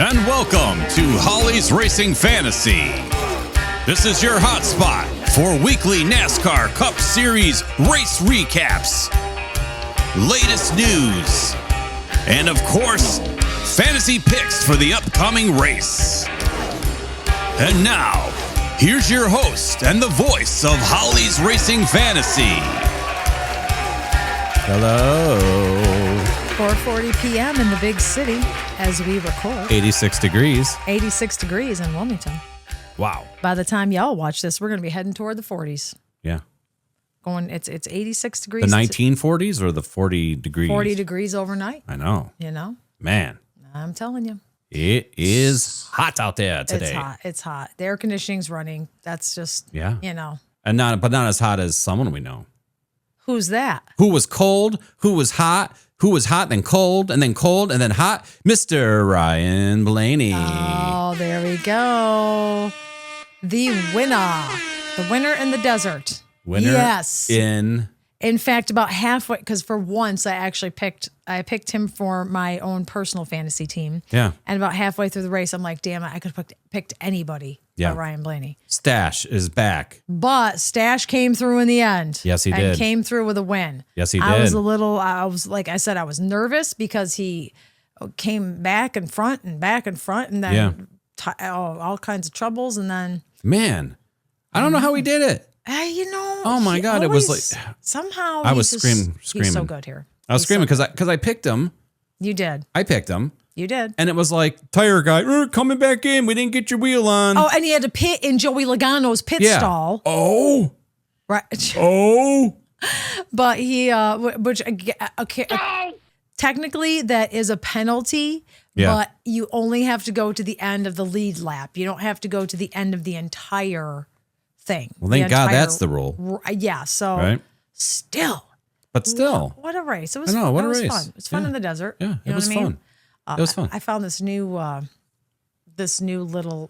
And welcome to Holly's Racing Fantasy. This is your hotspot for weekly NASCAR Cup Series race recaps, latest news, and of course, fantasy picks for the upcoming race. And now, here's your host and the voice of Holly's Racing Fantasy. Hello. 4:40 p.m. in the big city as we record. 86 degrees. 86 degrees in Wilmington. Wow. By the time y'all watch this, we're going to be heading toward the 40s. Yeah. It's 86 degrees. The 1940s or the 40 degrees? 40 degrees overnight. I know. You know? Man. I'm telling you. It is hot out there today. It's hot. The air conditioning's running. That's just, yeah. You know. And not as hot as someone we know. Who's that? Who was cold, who was hot, then cold, and then hot? Mr. Ryan Blaney. Oh, there we go. The winner in the desert. Winner yes. In fact, about halfway, because for once I actually picked him for my own personal fantasy team. Yeah. And about halfway through the race, I'm like, damn it, I could have picked anybody but Ryan Blaney. Stash is back. But Stash came through in the end. Yes, he did. And came through with a win. Yes, he did. I was like I said, I was nervous because he came back and front, and then all kinds of troubles, and then. Man, I don't know how he did it. Oh my God, it was like somehow I was screaming. He's so good here. I was screaming because I picked him. You did. I picked him. You did. And it was like, tire guy, coming back in. We didn't get your wheel on. Oh, and he had to pit in Joey Logano's pit stall. Oh. Right. Oh. But he, technically that is a penalty, but you only have to go to the end of the lead lap. You don't have to go to the end of the entire thing. Well, thank God that's the rule. Yeah. So still. But still. What a race. It was, what a race. Fun. It's fun in the desert. Yeah, it was fun. It was fun. I found this new little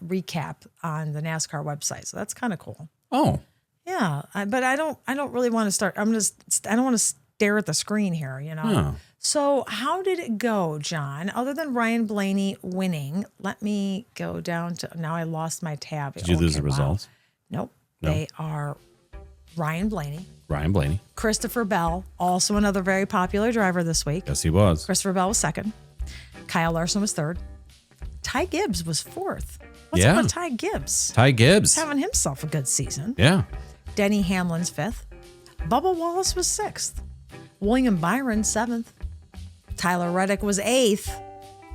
recap on the NASCAR website. So that's kind of cool. Oh. Yeah. But I don't really want to start. I don't want to stare at the screen here, you know? Oh. So how did it go, John? Other than Ryan Blaney winning, let me go down to, now I lost my tab. Did you lose the results? Nope. No. They are Ryan Blaney. Christopher Bell, also another very popular driver this week. Yes, he was. Christopher Bell was second. Kyle Larson was third. Ty Gibbs was fourth. What's up with Ty Gibbs? Ty Gibbs. He's having himself a good season. Yeah. Denny Hamlin's fifth. Bubba Wallace was sixth. William Byron, seventh. Tyler Reddick was eighth.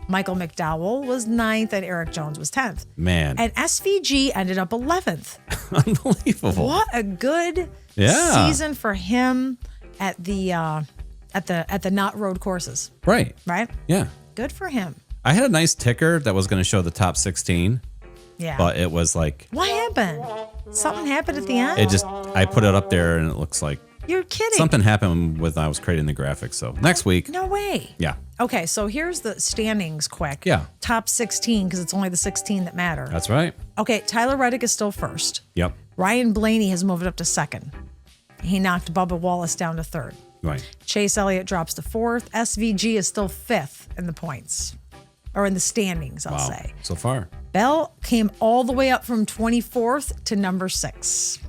Michael McDowell was ninth, and Eric Jones was 10th. Man. And SVG ended up 11th. Unbelievable. What a good season for him at the not road courses. Right. Right? Yeah. Good for him. I had a nice ticker that was going to show the top 16. Yeah. But it was like. What happened? Something happened at the end? I put it up there and it looks like. You're kidding. Something happened when I was creating the graphics. So next week. No way. Yeah. Okay, so here's the standings quick. Yeah. Top 16, because it's only the 16 that matter. That's right. Okay, Tyler Reddick is still first. Yep. Ryan Blaney has moved up to second. He knocked Bubba Wallace down to third. Right. Chase Elliott drops to fourth. SVG is still fifth in the points, or in the standings, I'll say. So far. Bell came all the way up from 24th to number 6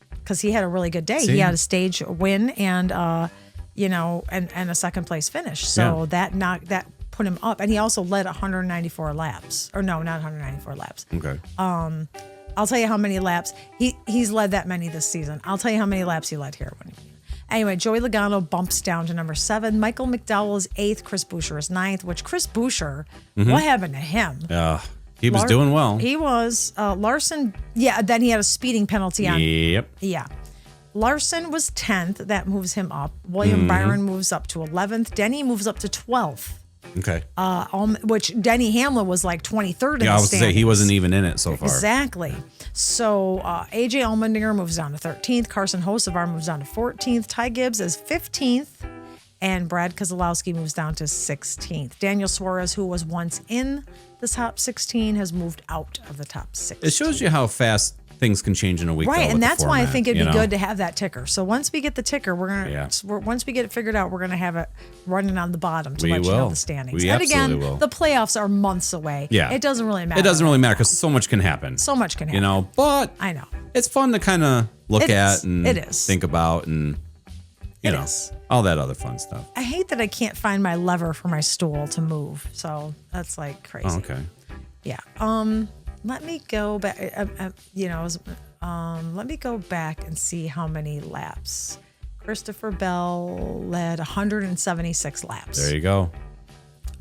because he had a really good day. See? He had a stage win and and a second place finish. So that put him up, and he also led 194 laps. Or no, not 194 laps. Okay. I'll tell you how many laps he's led that many this season. I'll tell you how many laps he led here. Anyway, Joey Logano bumps down to number 7. Michael McDowell is 8th. Chris Buescher is 9th. Which Chris Buescher, what happened to him? He was doing well. He was. Larson, then he had a speeding penalty on. Yep. Yeah. Larson was 10th. That moves him up. William Byron moves up to 11th. Denny moves up to 12th. Okay. Which Denny Hamlin was like 23rd in the standings. I was to say he wasn't even in it so far. Exactly. So AJ Allmendinger moves down to 13th. Carson Hocevar moves down to 14th. Ty Gibbs is 15th. And Brad Keselowski moves down to 16th. Daniel Suarez, who was once in the top 16, has moved out of the top 16. It shows you how fast things can change in a week. Right, though, and with the that's why I format, think it'd you be know? good to have that ticker. So once we get the ticker, once we get it figured out, we're gonna have it running on the bottom to We let you know will. the standings. We And again, absolutely will. the playoffs are months away. Yeah. It doesn't really matter. It doesn't really matter because so much can happen. So much can happen. You know, but I know. it's fun to kind of look It at is. and It is. think about and you It know is. all that other fun stuff. I hate that I can't find my lever for my stool to move. So that's like crazy. Oh, okay. Yeah. Let me go back. Let me go back and see how many laps. Christopher Bell led 176 laps. There you go.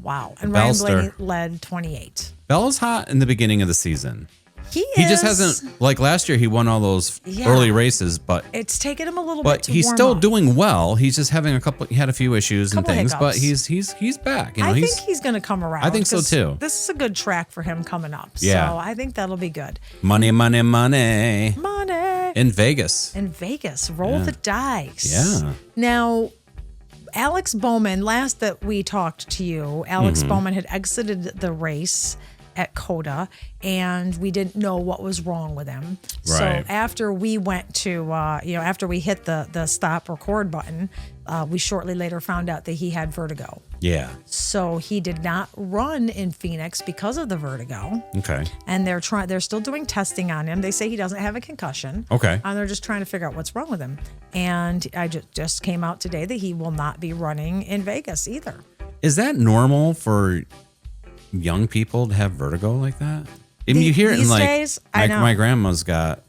Wow. And Bellster. Ryan Blaney led 28. Bell's hot in the beginning of the season. He Just hasn't, like last year, he won all those Yeah. early races, but It's taken him a little bit to he's warm still up. doing well. He's just having he had a few issues and Couple things, but hiccups. he's back. You know, I he's think he's going to come around. I think so, 'cause too. This is a good track for him coming up. Yeah. So I think that'll be good. money. Money. In Vegas. In Vegas. Roll the dice. Yeah. Now, Alex Bowman, last that we talked to you, Alex Bowman had exited the race at COTA, and we didn't know what was wrong with him. So Right. after we went to, after we hit the stop record button, we shortly later found out that he had vertigo. Yeah. So he did not run in Phoenix because of the vertigo. Okay. And they're still doing testing on him. They say he doesn't have a concussion. Okay. And they're just trying to figure out what's wrong with him. And I just came out today that he will not be running in Vegas either. Is that normal for young people to have vertigo like that? I mean, you hear it in These like days, I know. my grandma's got,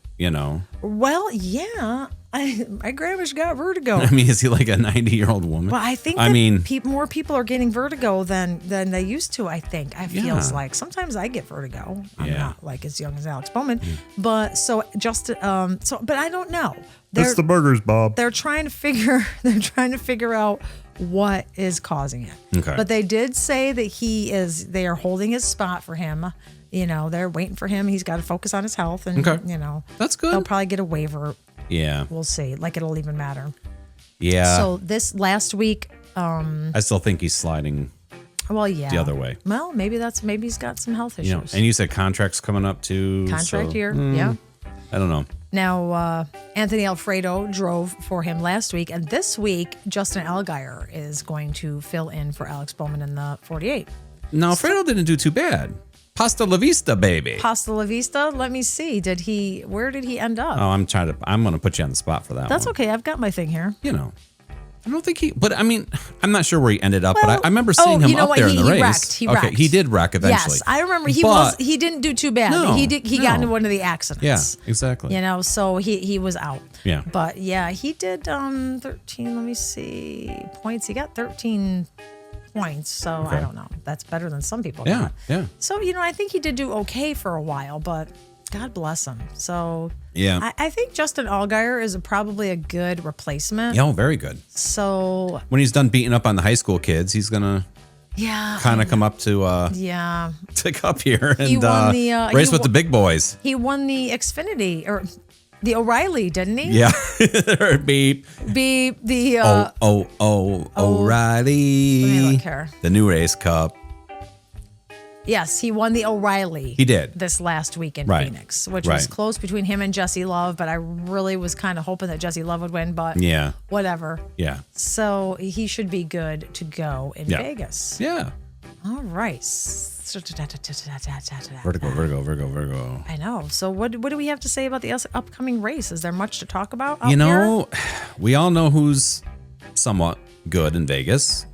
Well, yeah. My grandma's got vertigo. I mean, is he like a 90-year-old woman? Well, I think more people are getting vertigo than they used to, I think. I feels Yeah. like sometimes I get vertigo. I'm Yeah. not like as young as Alex Bowman. But but I don't know. That's the burgers, Bob. They're trying to figure out what is causing it. Okay. But they did say that they are holding his spot for him. You know, they're waiting for him. He's got to focus on his health and Okay. That's good. They'll probably get a waiver. Yeah. We'll see. Like it'll even matter. Yeah. So this last week, I still think he's sliding, well, yeah. the other way. Well, maybe he's got some health issues. And you said contract's coming up too. Contract so, year, yeah. I don't know. Now, Anthony Alfredo drove for him last week, and this week, Justin Allgaier is going to fill in for Alex Bowman in the 48. No, Fredo didn't do too bad. Pasta la vista, baby. Pasta la vista. Let me see. Where did he end up? Oh, I'm going to put you on the spot for that That's one. okay. I've got my thing here. I don't think but I mean, I'm not sure where he ended up, Well, but I remember seeing him up there in the race. Wrecked. He okay, wrecked. he did wreck eventually. Yes, I remember But- he didn't do too bad. No, He got no. into one of the accidents. Yeah, exactly. So he was out. Yeah. But yeah, he did 13, let me see, points. He got 13 points. So I don't know. That's better than some people Yeah, got. yeah. So, I think he did do okay for a while, but God bless him. So Yeah. I think Justin Allgaier is probably a good replacement. Yeah, very good. So When he's done beating up on the high school kids, he's going to yeah. kind of come up to Yeah. up here and won race he with the big boys. He won the Xfinity or the O'Reilly, didn't he? Yeah. Beep. Be the O'Reilly. Let me look here. The new race cup. Yes, he won the O'Reilly. He did. This last week in Right. Phoenix, which was Right. close between him and Jesse Love, but I really was kind of hoping that Jesse Love would win, but Yeah. whatever. Yeah. So he should be good to go in Yeah. Vegas. Yeah. All right. Vertigo. I know. So what do we have to say about the upcoming race? Is there much to talk about out here? We all know who's somewhat good in Vegas.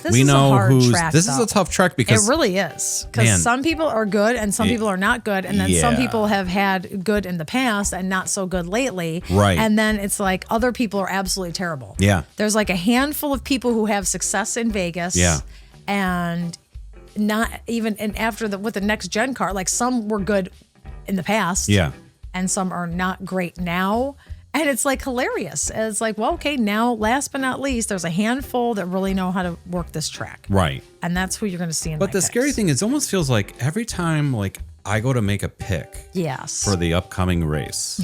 This We is know a hard who's track, this is though. a tough track It because really is, Man. because some people are good and some people are not good, and then some Yeah. people have had good in the past and not so good lately. Right. And then it's like other people are absolutely terrible. Yeah. There's like a handful of people who have success in Vegas. Yeah. And not even with the next gen car, like some were good in the past. Yeah. And some are not great now. And it's like hilarious. And it's like, well, okay, now last but not least, there's a handful that really know how to work this track. Right. And that's who you're going to see in But my the picks. scary thing is, it almost feels like every time I go to make a pick Yes. for the upcoming race,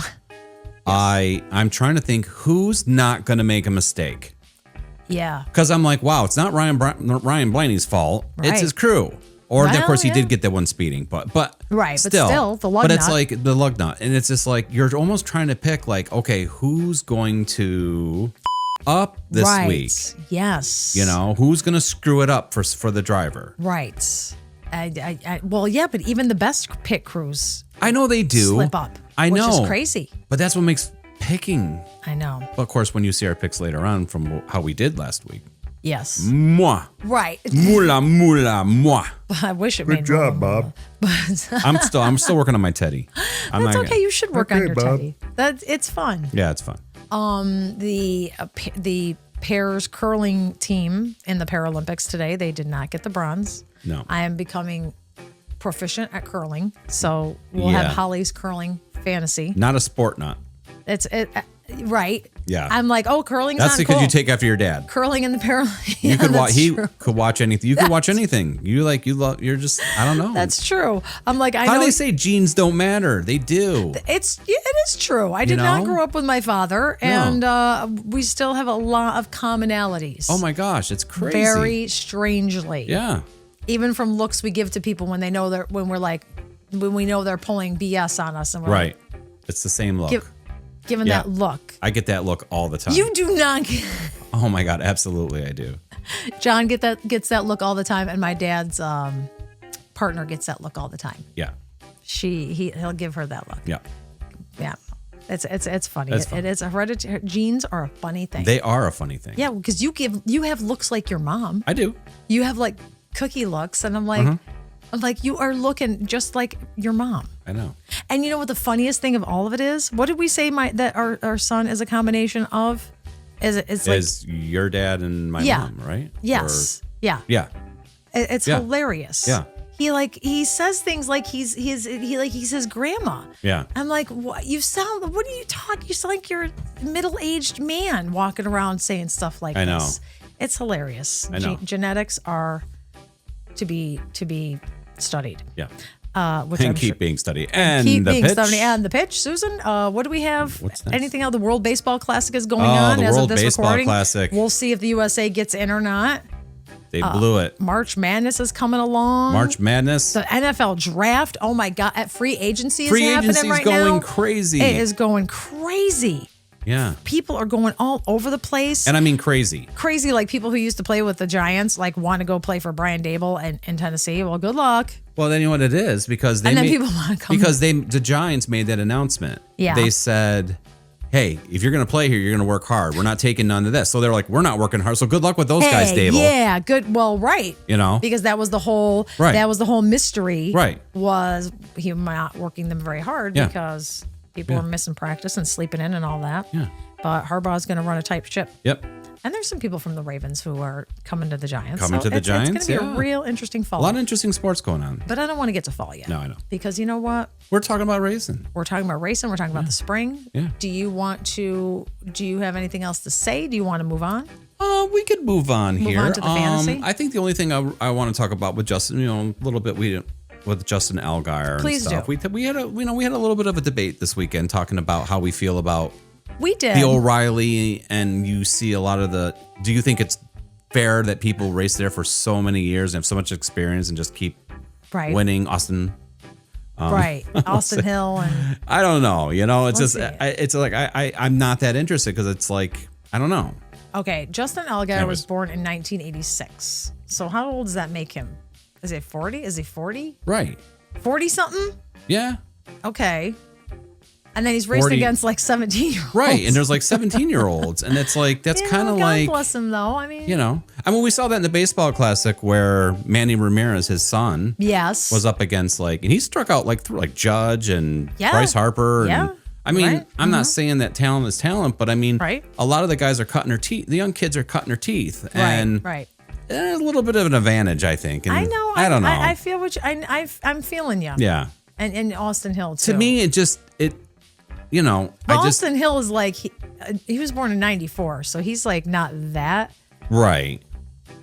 I'm trying to think who's not going to make a mistake. Yeah. Because I'm like, wow, it's not Ryan Blaney's fault. It's Right. his crew. Or of Well, course he yeah. did get that one speeding, but Right, but still, still, the lug But it's nut. like the lug nut, and it's just like you're almost trying to pick like, okay, who's going to up this right. week? Yes. You know, who's going to screw it up for the driver? Right. Well, yeah, but even the best pit crews I know they do slip up. I which know, is crazy. but that's what makes picking. I know. But of course, when you see our picks later on from how we did last week, Yes. moi, Right. moula, moi. I wish it made job, Bob. But I'm still working on my Teddy. that's okay. You should work on your Teddy. It's fun. Yeah, it's fun. The pairs curling team in the Paralympics today, they did not get the bronze. No. I am becoming proficient at curling, so we'll Yeah. have Holly's curling fantasy. Not a sport nut. Right. Yeah. I'm like, oh, curling's That's not because cool. you take after your dad. Curling in the Paralympics. You could watch. He True. could watch anything. You could watch anything. You love. You're just. I don't know. That's true. I'm like, I How know do they say genes don't matter? They do. it is true. I did not know? grow up with my father, and we still have a lot of commonalities. Oh my gosh, it's crazy. Very strangely. Yeah. Even from looks we give to people when they know when we know they're pulling BS on us, and we're Right. It's the same look. giving Yeah. that look. I get that look all the time. You do not. Oh my god, absolutely, I do. John gets that look all the time, and my dad's partner gets that look all the time. Yeah. He'll give her that look. Yeah. Yeah, it's funny. It's fun. It is a hereditary. Genes are a funny thing. They are a funny thing. Yeah, because you have looks like your mom. I do. You have like cookie looks, and I'm like, you are looking just like your mom. I know. And you know what the funniest thing of all of it is? What did we say that our son is a combination of? It's like Is your dad and my Yeah. mom, right? yes, yeah. Yeah. It's Yeah. hilarious. Yeah. He says things like he's his grandma. Yeah. I'm like, what are you talking? You sound like you're a middle-aged man walking around saying stuff like I know. this. It's hilarious. I know. Genetics are to be studied. Yeah. Which And I'm keep sure- being studied. And keep the being pitch. studied. And the pitch, Susan. What do we have? What's next? Anything else? The World Baseball Classic is going Oh, on the as World of this Baseball recording. Classic. We'll see if the USA gets in or not. They blew it. March Madness is coming along. March Madness. The NFL draft. Oh my God! At free agency is Free happening agency's right going now. crazy. It is going crazy. Yeah. People are going all over the place. And I mean crazy. Crazy, like people who used to play with the Giants, like want to go play for Brian Dable in Tennessee. Well, good luck. Well, then you know what it is because they And then made, people wanna come- because the Giants made that announcement. Yeah. They said, "Hey, if you're going to play here, you're going to work hard. We're not taking none of this." So they're like, "We're not working hard. So good luck with those guys, Hey, Dable." yeah, good. Well, right. You know? Because that was the whole Right. mystery. Right. Was he not working them very hard Yeah. because people Yeah. were missing practice and sleeping in and all that. Yeah. But Harbaugh's going to run a tight ship. Yep. And there's some people from the Ravens who are coming to the Giants. Coming to the Giants, It's going to be yeah. a real interesting fall. A lot of interesting sports going on. But I don't want to get to fall yet. No, I know. Because you know what? We're talking about racing. We're talking about racing. We're talking about the spring. Yeah. Do you have anything else to say? Do you want to move on? We could move on here. on to the fantasy? I think the only thing I want to talk about with Justin, a little bit with Justin Allgaier Please and stuff. do. We had a little bit of a debate this weekend talking about how we feel about We did. the O'Reilly, and you see a lot of do you think it's fair that people race there for so many years and have so much experience and just keep right. winning? Austin, Right. Austin Hill and I don't know. It's We'll just, see. it's like, I'm not that interested because it's like, I don't know. okay. Justin Allgaier Anyways. was born in 1986. So how old does that make him? Is it 40? Is he 40? Right. 40 something? Yeah. Okay. And then he's racing 40 against like 17-year-olds. Right. And there's like 17-year-olds. And it's like, that's Yeah, kind of God like, bless him though. I mean, we saw that in the baseball classic where Manny Ramirez, his son, yes. was up against and he struck out through Judge and Yeah. Bryce Harper. And, Yeah. I mean, Right. I'm not saying that talent is talent, but I mean, Right. a lot of the guys are cutting their teeth. The young kids are cutting their teeth. And right. a little bit of an advantage, I think. And I know. I don't know. I feel what I'm feeling you. yeah. And Austin Hill too. To me, Austin Hill is like he was born in '94, so he's like not that right.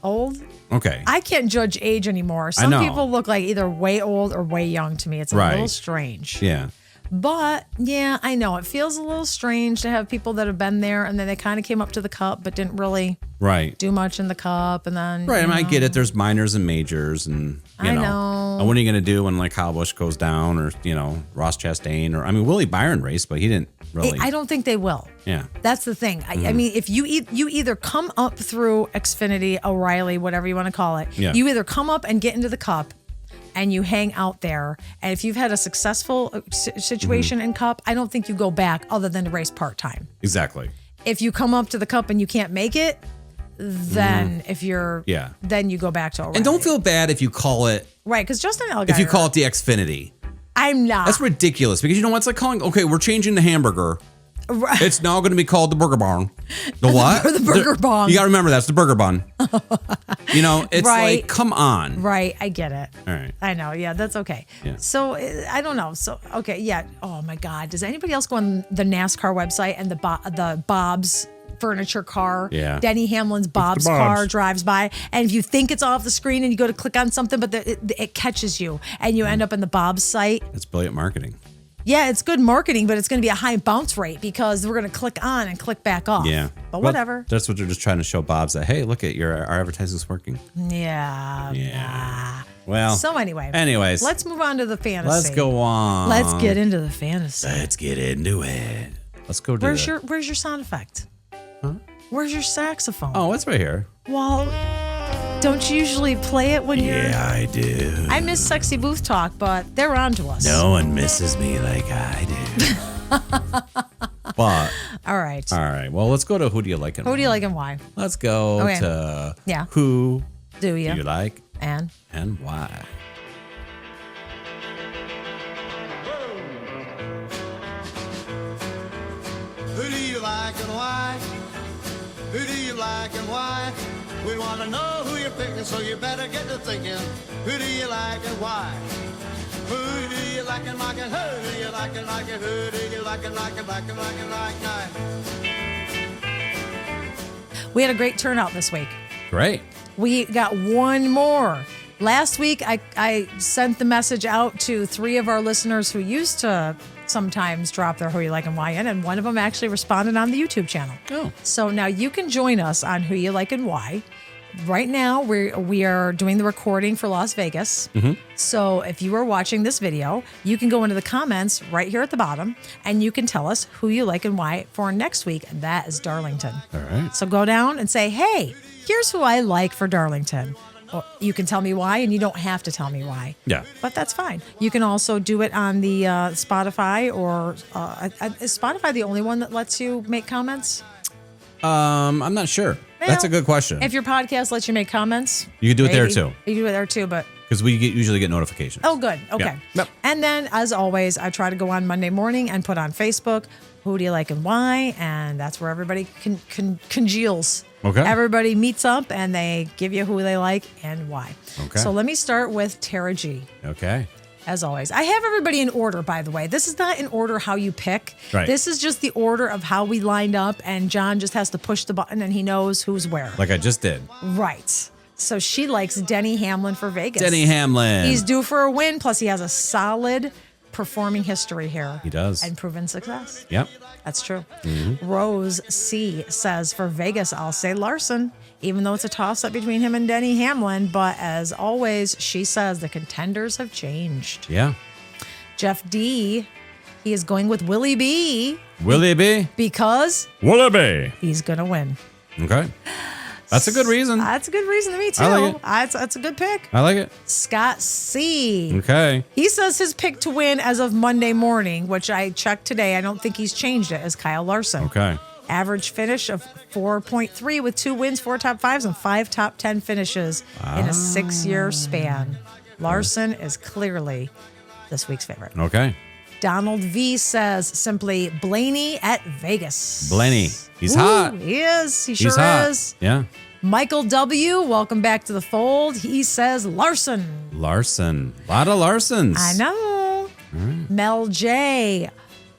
old. Okay. I can't judge age anymore. I Some know. people look like either way old or way young to me. It's a Right. little strange. yeah. But yeah, I know it feels a little strange to have people that have been there and then they kind of came up to the Cup but didn't really Right. do much in the Cup, and then Right. I mean, I get it. There's minors and majors, and you know. And what are you going to do when like Kyle Busch goes down, or Ross Chastain, or I mean Willie Byron raced, but he didn't really. I don't think they will. Yeah. That's the thing. I mean, if you either come up through Xfinity, O'Reilly, whatever you want to call it, Yeah. you either come up and get into the Cup and you hang out there. And if you've had a successful situation in Cup, I don't think you go back other than to race part-time. Exactly. If you come up to the Cup and you can't make it, then then you go back to O'Reilly. And don't feel bad if you call it. Right, because Justin Allgaier. If you call it the Xfinity. I'm not. That's ridiculous, because you know what's like calling. Okay, we're changing the hamburger. Right. It's now going to be called the Burger Barn. The what? The Burger Barn. You got to remember that's the Burger Bun. It's Right. like, come on. Right, I get it. All right. I know, yeah, that's okay. Yeah. So I don't know. So okay, yeah. Oh my God, does anybody else go on the NASCAR website and the Bob's furniture car? Yeah. Denny Hamlin's Bob's car drives by, and if you think it's off the screen and you go to click on something, but it catches you, and you end up in the Bob's site. It's brilliant marketing. Yeah, it's good marketing, but it's going to be a high bounce rate because we're going to click on and click back off. Yeah. But Well, whatever. That's what they're just trying to show Bob's that, hey, look at our advertising's working. Yeah. Yeah. Well. So anyway. Anyways. Let's move on to the fantasy. Let's go on. Let's get into the fantasy. Let's get into it. Let's go to Where's your sound effect? Huh? Where's your saxophone? Oh, it's right here. Well, don't you usually play it when you're... Yeah, I do. I miss Sexy Booth Talk, but they're on to us. No one misses me like I do. But All right. all right. Well, let's go to who do you like and Who do you like and why? Let's go Okay. to Yeah. who Do you? do you like And? and why. Who do you like and why? Who do you like and why? We want to know who you're picking, so you better get to thinking. Who do you like and why? Who do you like and like and who do you like and like and who do you like and like and like and like and like? We had a great turnout this week. Great. We got one more. Last week, I sent the message out to 3 of our listeners who used to sometimes drop their Who You Like and Why in, and one of them actually responded on the YouTube channel. Oh. So now you can join us on Who You Like and Why. Right now, we are doing the recording for Las Vegas. So if you are watching this video, you can go into the comments right here at the bottom, and you can tell us who you like and why for next week. And that is Darlington. All right. So go down and say, hey, here's who I like for Darlington. Or you can tell me why, and you don't have to tell me why. Yeah. But that's fine. You can also do it on the Spotify, or is Spotify the only one that lets you make comments? I'm not sure. That's a good question. If your podcast lets you make comments, You can do it there, maybe. too. You can do it there too, but Because we usually get notifications. oh, good. Okay. Yeah. Yep. And then, as always, I try to go on Monday morning and put on Facebook, who do you like and why? And that's where everybody congeals. Okay. Everybody meets up and they give you who they like and why. Okay. So let me start with Tara G. Okay. As always, I have everybody in order, by the way. This is not in order how you pick. Right. This is just the order of how we lined up, and John just has to push the button and he knows who's where. Like I just did. Right. So she likes Denny Hamlin for Vegas. Denny Hamlin. He's due for a win, plus he has a solid performing history here. He does. And proven success. Yep. That's true. Rose C says, for Vegas, I'll say Larson, even though it's a toss-up between him and Denny Hamlin. But as always, she says the contenders have changed. Yeah. Jeff D, he is going with Willie B. Will he be? Because Will he be? he's going to win. Okay. That's a good reason. That's a good reason to me, too. I like it. That's a good pick. I like it. Scott C. Okay. He says his pick to win as of Monday morning, which I checked today. I don't think he's changed it, is Kyle Larson. Okay. Average finish of 4.3 with 2 wins, 4 top 5s, and 5 top 10 finishes in a 6-year span. Larson is clearly this week's favorite. Okay. Donald V says simply Blaney at Vegas. Blaney. He's Ooh, hot. He is. He sure He's hot. is. Yeah. Michael W, welcome back to the fold. He says Larson. Larson. A lot of Larsons. I know. Mel J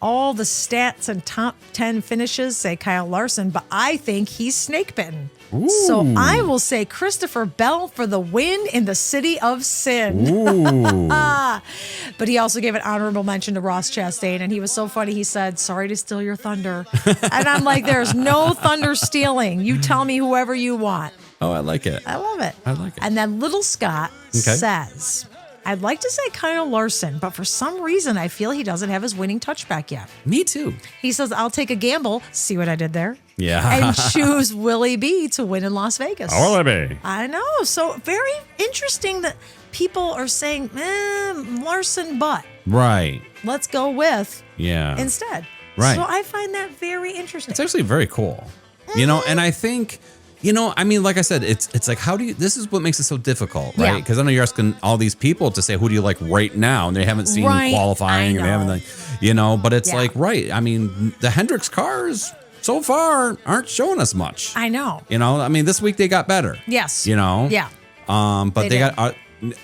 all the stats and top 10 finishes say Kyle Larson, but I think he's snake bitten. So I will say Christopher Bell for the win in the City of Sin. But he also gave an honorable mention to Ross Chastain, and he was so funny. He said, "Sorry to steal your thunder." And I'm like, there's no thunder stealing. You tell me whoever you want. Oh, I like it. I love it. I like it. And then Little Scott says, I'd like to say Kyle Larson, but for some reason, I feel he doesn't have his winning touchback yet. Me too. He says, I'll take a gamble. See what I did there? Yeah. And choose Willie B to win in Las Vegas. Willie B. I know. So very interesting that people are saying, Larson, but. Right. Let's go with instead. Right. So I find that very interesting. It's actually very cool. And I think, I mean, like I said, it's like, this is what makes it so difficult, right? Because I know you're asking all these people to say, who do you like right now? And they haven't seen qualifying, and they haven't, but it's like, right. I mean, the Hendricks cars so far aren't showing us much. I know. I mean, this week they got better. Yes. Yeah. But they got,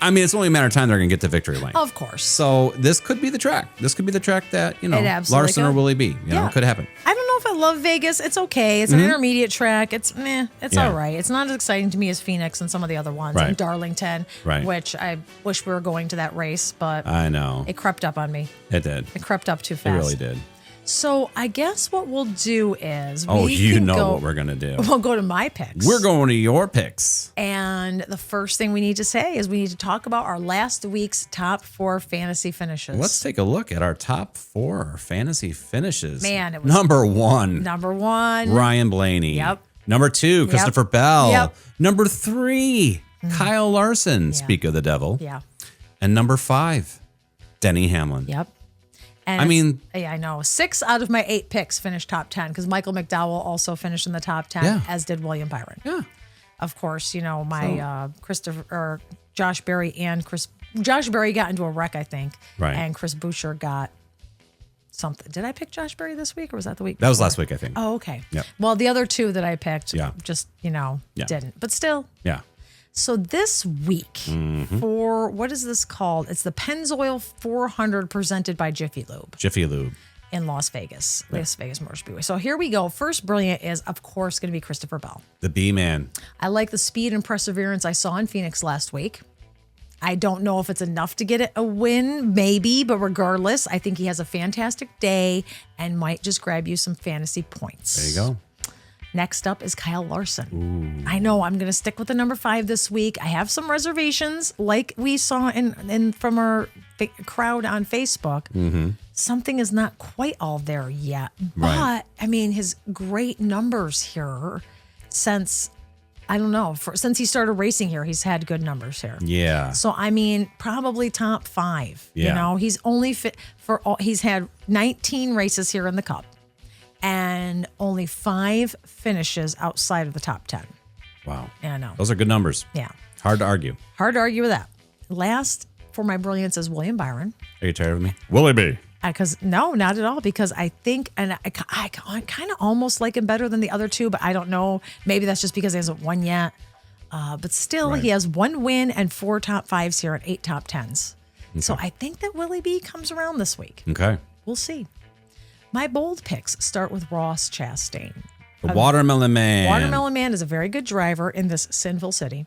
I mean, it's only a matter of time they're going to get to victory lane. Of course. So this could be the track. This could be the track that, Larson or Willie B, could happen. I don't know if I love Vegas. It's okay. It's an intermediate track. It's It's all right. It's not as exciting to me as Phoenix and some of the other ones. Right. And Darlington, which I wish we were going to that race, but I know. It crept up on me. It did. It crept up too fast. It really did. So I guess what we'll do is what we're going to do. We'll go to my picks. We're going to your picks. And the first thing we need to say is we need to talk about our last week's top 4 fantasy finishes. Let's take a look at our top 4 fantasy finishes. Man, it was number 1. Ryan Blaney. Yep. Number 2, Christopher Bell. Yep. Number 3, Kyle Larson. Speak of the devil. Yeah. And number 5, Denny Hamlin. Yep. And I mean, I know 6 out of my 8 picks finished top 10 because Michael McDowell also finished in the top 10, as did William Byron. Yeah. Of course, my Josh Berry and Josh Berry got into a wreck, I think. Right. And Chris Buescher got something. Did I pick Josh Berry this week or was that the week before? That was last week, I think. Oh, okay. Yep. Well, the other 2 that I picked just, didn't. But still. Yeah. So this week for, what is this called? It's the Pennzoil 400 presented by Jiffy Lube. Jiffy Lube. In Las Vegas, Las Vegas Motor Speedway. So here we go. First brilliant is, of course, going to be Christopher Bell. The B-Man. I like the speed and perseverance I saw in Phoenix last week. I don't know if it's enough to get it a win, maybe, but regardless, I think he has a fantastic day and might just grab you some fantasy points. There you go. Next up is Kyle Larson. Ooh. I know I'm going to stick with the number 5 this week. I have some reservations, like we saw in from our crowd on Facebook. Something is not quite all there yet, but I mean, his great numbers here since since he started racing here, he's had good numbers here. Yeah. So I mean, probably top 5. Yeah. He's only fit for all. He's had 19 races here in the Cup. And only 5 finishes outside of the top 10. Wow. Yeah, I know. Those are good numbers. Yeah. Hard to argue. Hard to argue with that. Last for my brilliance is William Byron. Are you tired of me? Willie B. No, not at all. Because I think, and I kind of almost like him better than the other 2, but I don't know. Maybe that's just because he hasn't won yet. But still, he has 1 win and 4 top 5s here and 8 top 10s. Okay. So I think that Willie B comes around this week. Okay. We'll see. My bold picks start with Ross Chastain. The Watermelon Man. Watermelon Man is a very good driver in this sinful city.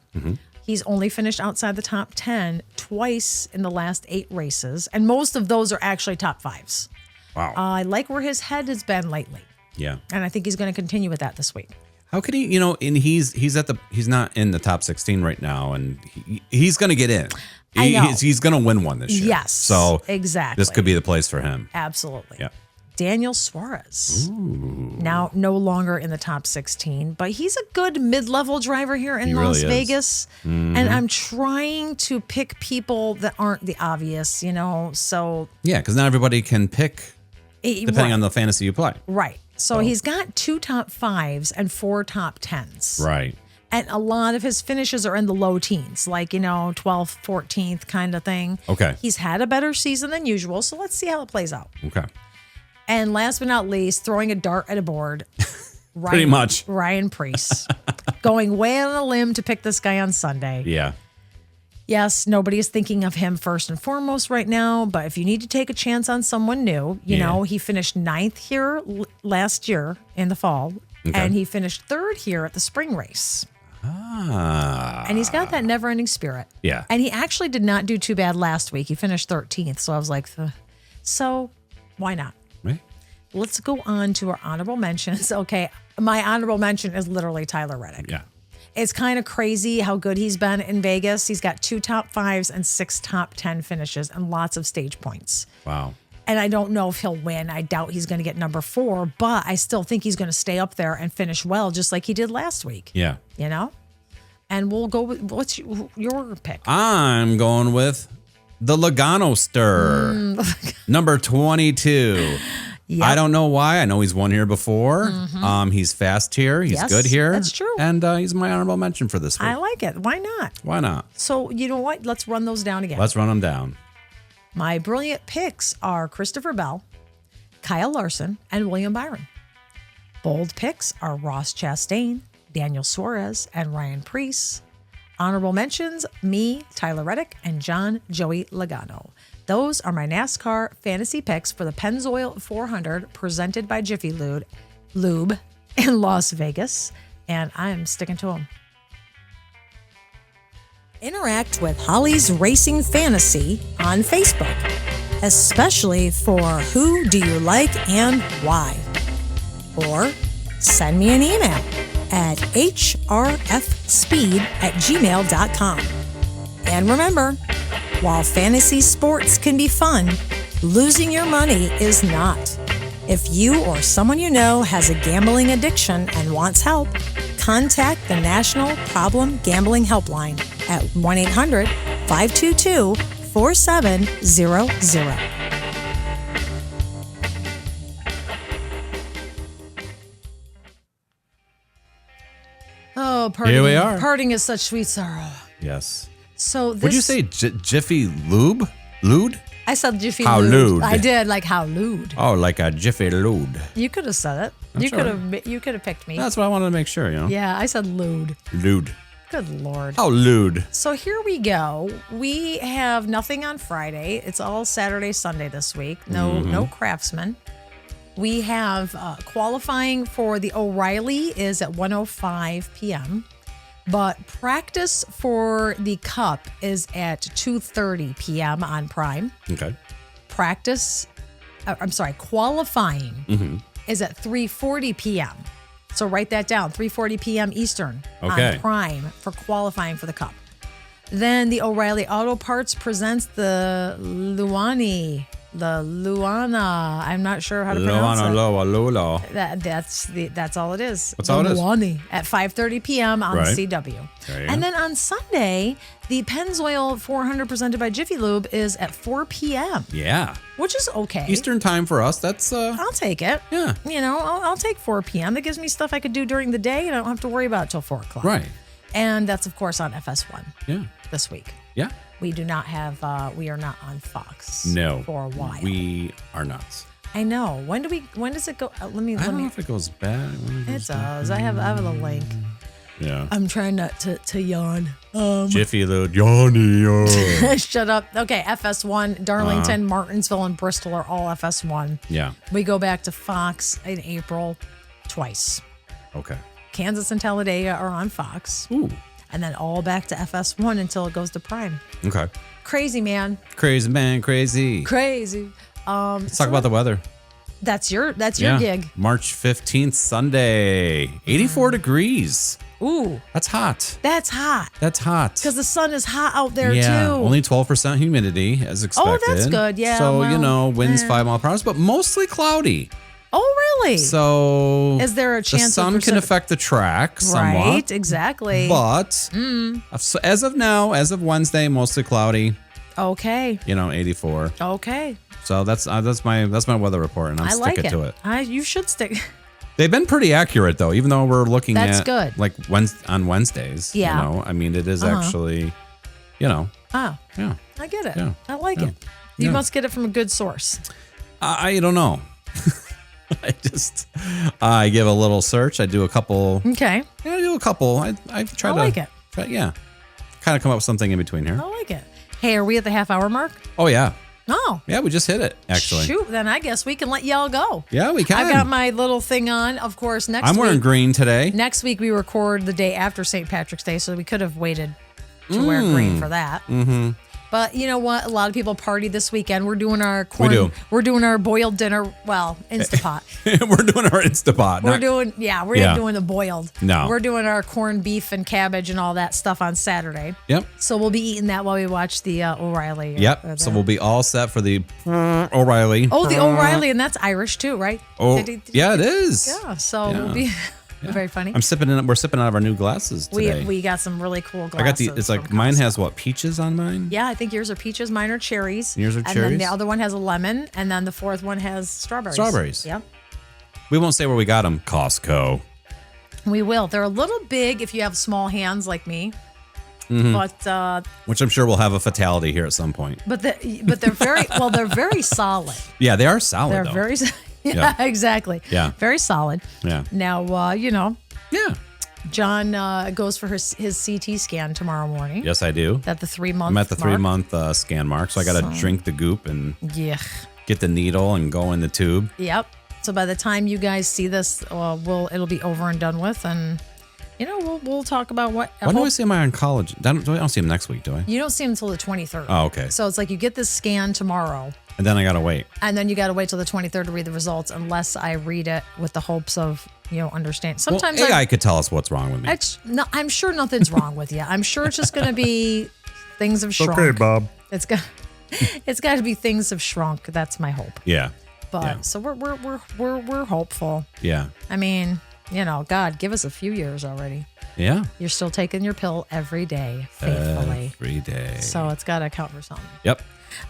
He's only finished outside the top 10 twice in the last 8 races, and most of those are actually top 5s. Wow. I like where his head has been lately. Yeah. And I think he's going to continue with that this week. How could he, and he's not in the top 16 right now, and he's going to get in. He's going to win one this year. Yes. So exactly. This could be the place for him. Absolutely. Yeah. Daniel Suarez. Ooh. Now no longer in the top 16, but he's a good mid-level driver here in Las Vegas. And I'm trying to pick people that aren't the obvious, so. Yeah, because not everybody can pick depending on the fantasy you play. Right. So he's got 2 top 5s and 4 top 10s. Right. And a lot of his finishes are in the low teens, like, 12th, 14th kind of thing. Okay. He's had a better season than usual, so let's see how it plays out. Okay. And last but not least, throwing a dart at a board. Pretty much. Ryan Preece. Going way on a limb to pick this guy on Sunday. Yeah. Yes, nobody is thinking of him first and foremost right now, but if you need to take a chance on someone new, you know, he finished 9th here last year in the fall, and he finished 3rd here at the spring race. And he's got that never-ending spirit. Yeah. And he actually did not do too bad last week. He finished 13th, so I was like, so why not? Right. Let's go on to our honorable mentions. Okay, my honorable mention is literally Tyler Reddick. Yeah. It's kind of crazy how good he's been in Vegas. He's got 2 top 5s and 6 top 10 finishes and lots of stage points. Wow. And I don't know if he'll win. I doubt he's going to get number 4, but I still think he's going to stay up there and finish well, just like he did last week. Yeah. You know? And we'll go with, what's your pick? I'm going with the Logano Stir, number 22. Yep. I don't know why. I know he's won here before. He's fast here. He's Yes, good here. that's true. And he's my honorable mention for this week. I like it. Why not? Why not? So, you know what? Let's run those down again. Let's run them down. My brilliant picks are Christopher Bell, Kyle Larson, and William Byron. Bold picks are Ross Chastain, Daniel Suarez, and Ryan Preece. Honorable mentions, me, Tyler Reddick, and John Joey Logano. Those are my NASCAR fantasy picks for the Pennzoil 400 presented by Jiffy Lube in Las Vegas, and I'm sticking to them. Interact with Holly's Racing Fantasy on Facebook, especially for Who Do You Like and Why? Or send me an email at hrfspeed@gmail.com. And remember, while fantasy sports can be fun, losing your money is not. If you or someone you know has a gambling addiction and wants help, contact the National Problem Gambling Helpline at 1-800-522-4700. Oh, parting, Here we are. Parting is such sweet sorrow. Yes. So this, Would you say Jiffy Lube? Lude? I said Jiffy How lewd. lewd. I did, like how lewd. Oh, like a Jiffy Lude. You could have said it. You could have picked me. That's what I wanted to make sure, you know? Yeah, I said lewd. Lude. Good Lord. How lewd. So here we go. We have nothing on Friday. It's all Saturday, Sunday this week. No Craftsman. We have qualifying for the O'Reilly is at 1:05 p.m. But practice for the Cup is at 2:30 p.m. on Prime. Okay. Qualifying is at 3:40 p.m. So write that down, 3:40 p.m. Eastern on Prime for qualifying for the Cup. Then the O'Reilly Auto Parts presents the Luana. I'm not sure how to pronounce it. That's all it is. What's all it is? Luani at 5:30 p.m. on Right. CW. There you And go. then on Sunday, the Pennzoil 400 presented by Jiffy Lube is at 4 p.m. Yeah. Which is okay. Eastern time for us. That's I'll take it. Yeah. You know, I'll take 4 p.m. That gives me stuff I could do during the day, and I don't have to worry about it till 4 o'clock. right. And that's, of course, on FS1 Yeah. this week. Yeah. We do not have, we are not on Fox No. for a while. We are not. I know. When does it go? I don't know if it goes back. It does. I have the link. Yeah. I'm trying not to yawn. Jiffy Lube. Yanni. Shut up. Okay, FS1, Darlington, Martinsville, and Bristol are all FS1. Yeah. We go back to Fox in April twice. Okay. Kansas and Talladega are on Fox. Ooh. And then all back to FS1 until it goes to Prime. Okay. Crazy, man. Crazy man, crazy. Crazy. Let's talk about the weather. That's your Yeah. gig. March 15th, Sunday. 84 degrees. Ooh, That's hot. that's hot. That's hot. Because the sun is hot out there, Yeah, too. only 12% humidity as expected. Oh, that's good. Yeah, So, well, winds 5 mile per hour, but mostly cloudy. Oh, really? So, Is there a chance the of sun can affect the track somewhat? Right, exactly. But so as of now, as of Wednesday, mostly cloudy. Okay. 84. Okay. So that's my weather report, and I'm I like sticking to it. You should stick. They've been pretty accurate though, even though we're looking That's at good. like on Wednesdays. Yeah. I mean, it is actually, Oh, yeah. I get it. Yeah. I like Yeah. it. You Yeah. must get it from a good source. I don't know. I give a little search. I do a couple. Okay. I do a couple. I try I to like it. yeah. kind of come up with something in between here. I like it. Hey, are we at the half-hour mark? Oh, yeah. Oh. Yeah, we just hit it, actually. Shoot, then I guess we can let y'all go. Yeah, we can. I've got my little thing on. Of course, I'm wearing green today. Next week, we record the day after St. Patrick's Day, so we could have waited to wear green for that. Mm-hmm. But you know what? A lot of people party this weekend. We're doing our corn. We do. We're doing our boiled dinner. Well, Instapot. We're doing our Instapot. We're not doing the boiled. No. We're doing our corned beef and cabbage and all that stuff on Saturday. Yep. So we'll be eating that while we watch the O'Reilly. Yep. So we'll be all set for the O'Reilly. Oh, the O'Reilly, and that's Irish too, right? Oh, yeah, it is. Yeah. So we'll be very funny. We're sipping out of our new glasses today. We got some really cool glasses. I got it's like mine has what, peaches on mine? Yeah, I think yours are peaches, mine are cherries. Yours are and cherries? then the other one has a lemon, and then the fourth one has strawberries. Yep. We won't say where we got them. Costco. We will. They're a little big if you have small hands like me. But which I'm sure will have a fatality here at some point. but they're very they're very solid. Yeah, they are solid. They're though. very yeah, exactly. Yeah. Very solid. Yeah. Now Yeah. John goes for his CT scan tomorrow morning. Yes, I do. At the 3 month. I'm at the mark. 3 month scan mark, so I got to drink the goop and Yeah. get the needle and go in the tube. Yep. So by the time you guys see this, it'll be over and done with, and we'll talk about what. When do I see my oncologist? I don't see him next week, do I? You don't see him until the 23rd. Oh, okay. So it's like you get this scan tomorrow, And then I gotta wait. and then you got to wait till the 23rd to read the results, unless I read it with the hopes of understand. Well, Sometimes AI could tell us what's wrong with me. I'm sure nothing's wrong with you. I'm sure it's just going to be things have shrunk. Okay, Bob. It's got to be things have shrunk. That's my hope. Yeah. But Yeah. so we're hopeful. Yeah. I mean, God, give us a few years already. Yeah. You're still taking your pill every day, faithfully. Every day. So it's got to count for something. Yep.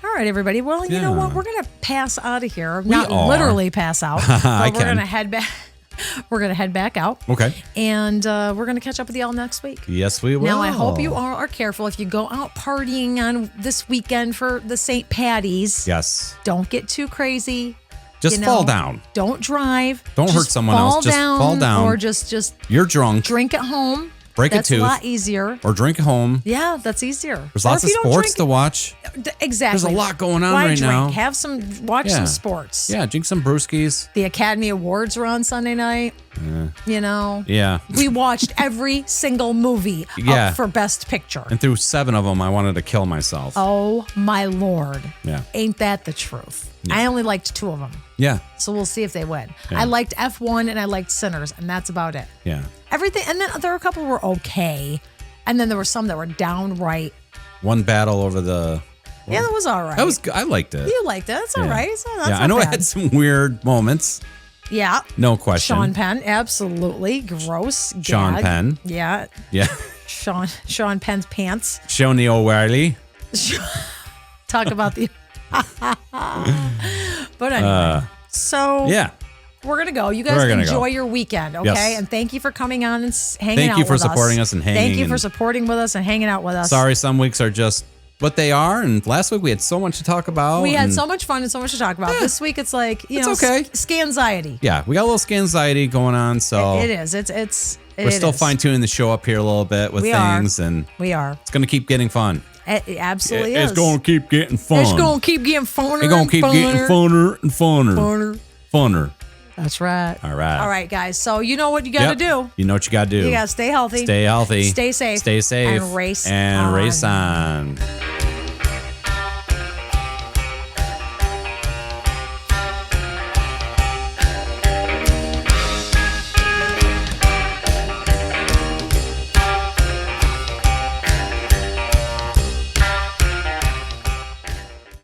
All right, everybody. Well, you know what? We're going to pass out of here. Not are. literally pass out, but we're can. going to head back. We're going to head back out. Okay. And we're going to catch up with y'all next week. Yes, we will. Now, I hope you all are careful. If you go out partying on this weekend for the St. Patty's, Yes. don't get too crazy. Just fall down. Don't drive. Don't hurt someone else. Just fall down. Or just You're drunk. drink at home. Break a That's tooth. a lot easier. Or drink at home. Yeah, that's easier. There's Or lots if of you don't sports drink- to watch. Exactly. There's a lot going on Why right drink? now. Watch Yeah. some sports. Yeah, drink some brewskis. The Academy Awards were on Sunday night. Yeah. We watched every single movie Yeah. up for Best Picture. And through 7 of them, I wanted to kill myself. Oh, my Lord. Yeah. Ain't that the truth? I only liked 2 of them. Yeah. So we'll see if they win. Yeah. I liked F1 and I liked Sinners, and that's about it. Yeah. Everything, and then there were a couple were okay, and then there were some that were downright. One battle over the. Yeah, that was all right. That was good. I liked it. You liked it. That's all Yeah. right. So that's Yeah, not I know it bad. had some weird moments. Yeah. No question. Sean Penn, absolutely gross. Sean gag. Penn. Yeah. Yeah. Sean Penn's pants. Sean the O'Reilly. Talk about the. But anyway, so Yeah. we're gonna go. You guys We're gonna enjoy go. your weekend, okay? Yes. And thank you for coming on and hanging out. Thank you for with supporting us and hanging Thank you for and- supporting with us and hanging out with us. Sorry, some weeks are just what they are. And last week we had so much to talk about. We had and- so much fun and so much to talk about. This week it's like It's okay. scanxiety. Yeah, we got a little scanxiety going on. So It is. we're still fine tuning the show up here a little bit with We are. things. And We are. it's going to keep getting fun. It absolutely is. It's going to keep getting fun. It's going to keep getting funner. It's going to keep getting funner and funner. Funner. Funner. That's right. All right. All right, guys. So you know what you got to Yep. do. You know what you got to do. You got to stay healthy. Stay healthy. Stay safe. Stay safe. And race And on. race on.